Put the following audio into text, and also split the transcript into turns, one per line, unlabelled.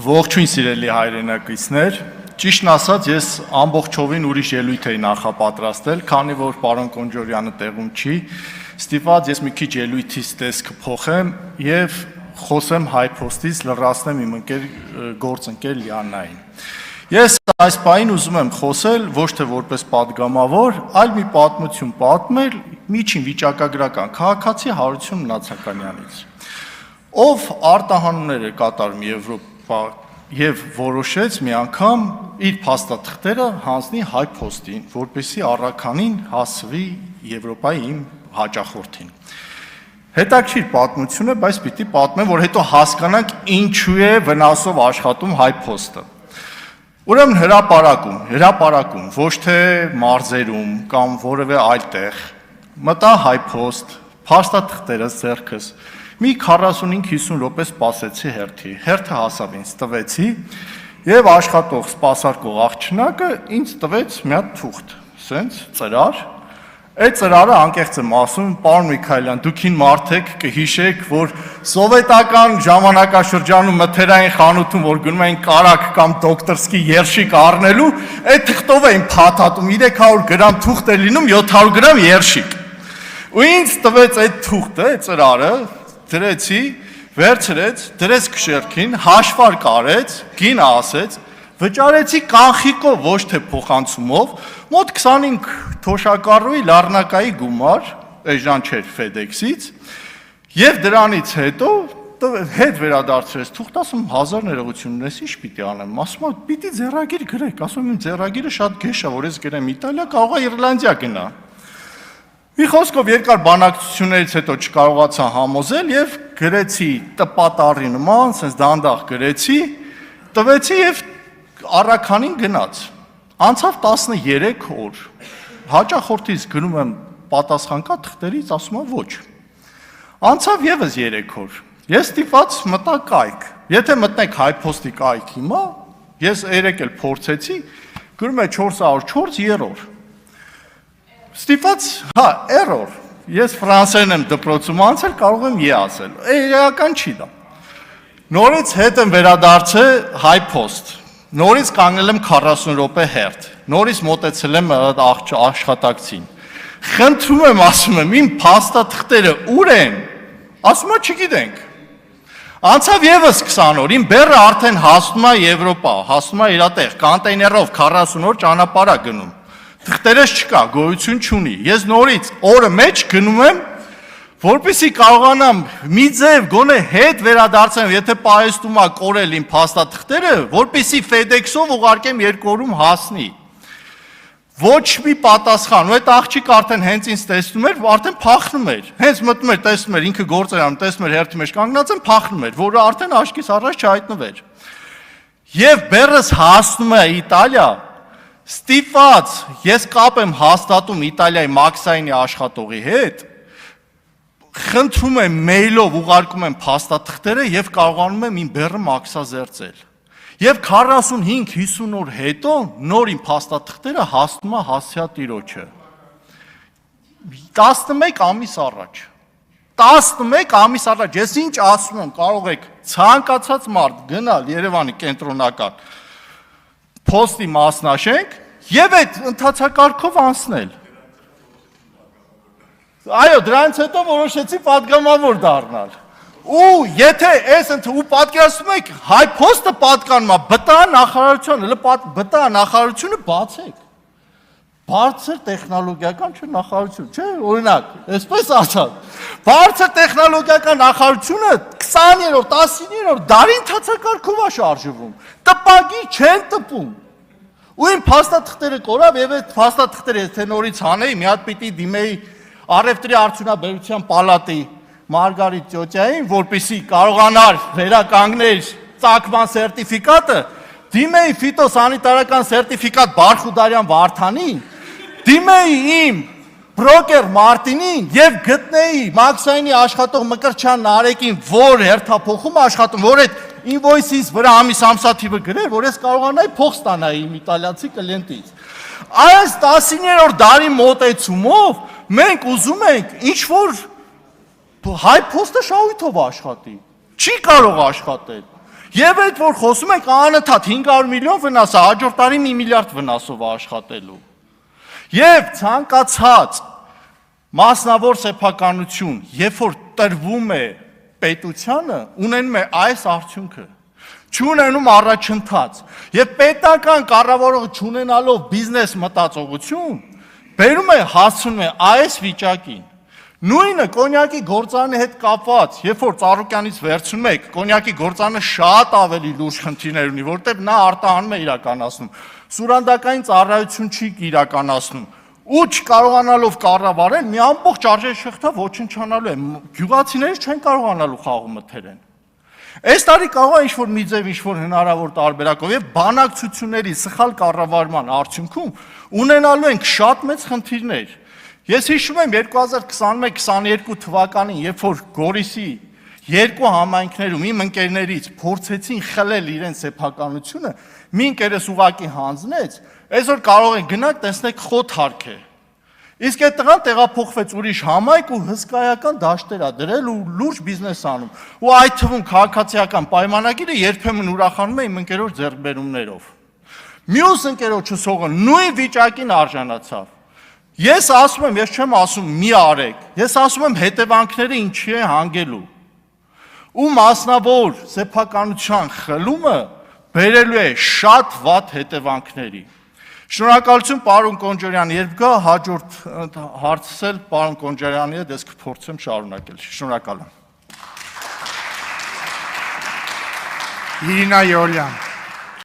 Ողջույն սիրելի հայրենակիցներ, ճիշտն ասած ես ամբողջովին ուրիշ ելույթ էի նախապատրաստել, քանի որ պարոն Կոնջորյանը տեղում չի, ստիպված ես մի քիչ ելույթից տեսքը փոխեմ եւ խոսեմ HiPost-ից, լրացնեմ իմ գործընկեր Լիաննային։ Ես այս պահին ուզում եմ խոսել ոչ թե որպես падգամավոր, այլ մի պատմություն պատմել միջին վիճակագրական քաղաքացի Հարություն Նացականյանից, ով արտահանումներ է կատարում եւ որոշեց մի անգամ իր փաստաթղթերը հանձնի HiPost-ին, որպեսզի առաքանին հասվի Եվրոպայի իմ հաճախորդին։ Հետաքրքիր պատմություն է, բայց պիտի պատմեմ, որ հետո հասկանանք ինչու է վնասով աշխատում HiPost-ը։ Ուրեմն հրապարակում, ոչ թե մարզերում կամ որևէ այլ տեղ, մտա HiPost, փաստաթղթերս ձեռքս, մի 45-50 րոպե սպասեցի հերթի, հերթը հասավ ինձ տվեցի եւ աշխատող սպասարկող աղջնակը ինձ տվեց մի հատ թուղթ, սենց ծրար, այդ ծրարը անկեղծ եմ ասում, պարոն Միքայելյան, դուք ին մարդ եք, կհիշեք, որ սովետական ժամանակաշրջանում մթերային խանութում, որ գնում էին կարակ կամ դոկտորսկի երշիկ առնելու, այդ թղթով էին փաթաթում, 300 գրամ թուղթ է լինում, 700 գրամ երշիկ։ Ու ինձ տվեց այդ թուղթը, այդ ծրարը, դրեցի, վերցրեց, դրեց քշերքին, հաշվար կարեց, գինը ասեց, վճարեցի կանխիկով, ոչ թե փոխանցումով, մոտ 25 թոշակառուի լառնակայի գումար, այժմ չէր FedEx-ից, եւ դրանից հետո հետ վերադարձրեց թուղթ, ասում 1000 ներողություն ունես, ինչ պիտի անեմ, ասում եմ, պիտի ձեռագիր գրեք, ասում եմ, ձեռագիրը շատ գեշ է, որ ես գրեմ Իտալիա, կարող է Իռլանդիա գնա։ Մի խոսքով երկար բանակցություններից հետո չկարողացա համոզել եւ գրեցի տպատարի նման, sense դանդաղ գրեցի, տվեցի եւ առաքանին գնաց։ Անցավ 13 օր։ Հաճախորդից գնում եմ պատասխան կա թղթերից, ասում եմ ոչ։ Անցավ եւս 3 օր։ Ես ստիպված մտա կայք։ Եթե մտնեք HiPost-ի կայք հիմա, ես երեք էլ փորձեցի, գրում է 404 երրորդ։ Ստիպված, error, ես ֆրանսերեն եմ դպրոցում անցել, կարող եմ ասել, էական չի դա։ Նորից հետ եմ վերադարձել HiPost, նորից կանգնել եմ 40 րոպե հերթ, նորից մոտեցել եմ աշխատակցին, խնդրում եմ, ասում եմ, իմ փաստաթղթերը ուր են, ասում եմ չգիտենք, անցավ եւս 20 օր, իմ բեռը արդեն հասնում է Եվրոպա, հասնում է իր տեղ, կոնտեյներով 40 օր ճանապարհ է գնում, թղթերս չկա, գոյություն չունի, ես նորից օրը մեջ գնում եմ, որպեսզի կարողանամ մի ձև գոնե հետ վերադարձեմ, եթե պահեստում է կորել իմ փաստաթղթերը, որպեսզի FedEx-ով ուղարկեմ 2 օրում հասնի։ Ոչ մի պատասխան, ու այդ աղջիկը արդեն հենց ինձ տեսնում էր, արդեն փախնում էր, հենց մտնում էր, տեսնում էր, ինքը գործ էր անում, տեսնում էր հերթի մեջ կանգնած եմ, փախնում էր, որը արդեն աչքիս առաջ չհայտնվեր։ Եվ բեռս հասնում է Իտալիա, ստիպված, ես կապ եմ հաստատում Իտալիայի Մաքսայինի աշխատողի հետ, խնդրում եմ մեյլով ուղարկում եմ փաստաթղթերը եւ կարողանում եմ իմ բեռը մաքսազերծել։ Եվ 45-50 օր հետո նոր իմ փաստաթղթերը հասնում է հասցեա տիրոջը։ 11 ամիս առաջ։ 11 ամիս առաջ, ես ինչ ասում եմ, կարող եք ցանկացած մարդ գնալ Երևանի կենտրոնական Post-ի մասնաշենք եւ այդ ընթացակարգով անցնել։ Այո, դրանից հետո որոշեցի падգամավոր դառնալ։ Ու եթե ու պատկերացնում եք, HiPost-ը պատկանում է ԲՏԱ նախարարությանը, ԲՏԱ նախարարությունը բացեք։ Բարձր տեխնոլոգիական նախարարություն, չէ՞, օրինակ, այսպես ասած։ Բարձր տեխնոլոգիական նախարարությունը 20-րդ, 19-րդ դարի ընթացակարգով է շարժվում։ Տպագի չեն տպում։ Ու իմ փաստաթղթերը կորավ եւ այդ փաստաթղթերը եթե նորից հանեի, մի հատ պիտի դիմեի Առևտրի արդյունաբերության պալատի Մարգարիտ Տյոտյային, որպեսզի կարողանար վերականգնել ծագման սերտիֆիկատը, դիմեի ֆիտոսանիտարական սերտիֆիկատ Բարխուդարյան Վարդանին, դիմեի իմ բրոկեր Մարտինին եւ գտնեի Մաքսայինի աշխատող Մկրտչյան Նարեկին, որ հերթափոխում աշխատում, որ այդ invoice-ից վրա ամսաթիվը գրեր, որ ես կարողանայի փող ստանայի իմ իտալիացի կլիենտից։ Այս 19-րդ դարի մոտեցումով մենք ուզում ենք ինչ-որ HiPost-ը շահույթով աշխատի, չի կարող աշխատել։ Եվ այդ որ խոսում ենք անընդհատ 500 միլիոն վնաս է, հաջորդ տարի 1 միլիարդ վնասով աշխատելու։ Եվ ցանկացած մասնավոր սեփականություն, երբ որ տրվում է պետությանը, ունենում է այս արդյունքը, չունենում առաջընթաց, եւ պետական կառավարողը չունենալով բիզնես մտածողություն, բերում է հասցնում է այս վիճակին։ Նույնը կոնյակի գործարանի հետ կապված, երբ որ Ծառուկյանից վերցնում եք, կոնյակի գործարանը շատ ավելի լուրջ խնդիրներ ունի, որտեղ նա արտահանում է իրականացնում, սուրանդակային ծառայություն չի իրականացնում, ու չկարողանալով կառավարել, մի ամբողջ արժեշղթա ոչնչանալու է, գյուղացիները չեն կարողանալու խաղում մթերեն։ Այս տարի կարող է ինչ-որ մի ձև, ինչ-որ հնարավոր տարբերակով եւ բանակցությունների սխալ կառավարման արդյունքում ունենալու ենք շատ մեծ խնդիրներ։ Ես հիշում եմ 2021-22 թվականին, երբ որ Գորիսի երկու համայնքներում իմ ընկերներից փորձեցին խլել իրենց սեփականությունը, մի ընկերս ուղակի հանձնեց, այսօր կարող են գնաք, տեսնեք խոտ հարկ է։ Իսկ այդ տղան տեղափոխվեց ուրիշ համայնք ու հսկայական դաշտեր ա դրել ու լուրջ բիզնես անում։ Ու այդ թվում քաղաքացիական պայմանագիրը երբեմն ուրախանում է իմ ընկերոջ ձեռքբերումներով։ Մյուս ընկերոջս հողը նույն վիճակին արժանացավ։ Ես ասում եմ, ես չեմ ասում մի արեք, ես ասում եմ հետևանքները ինչի է հանգելու։ Ու մասնավոր սեփականության խլումը բերելու է շատ վատ հետևանքների։ Շնորհակալություն պարոն Կոնջարյան, երբ գա հաջորդ հարցս էլ պարոն Կոնջարյանի հետ ես կփորձեմ շարունակել։ Շնորհակալ եմ։
Իրինա Յոլյան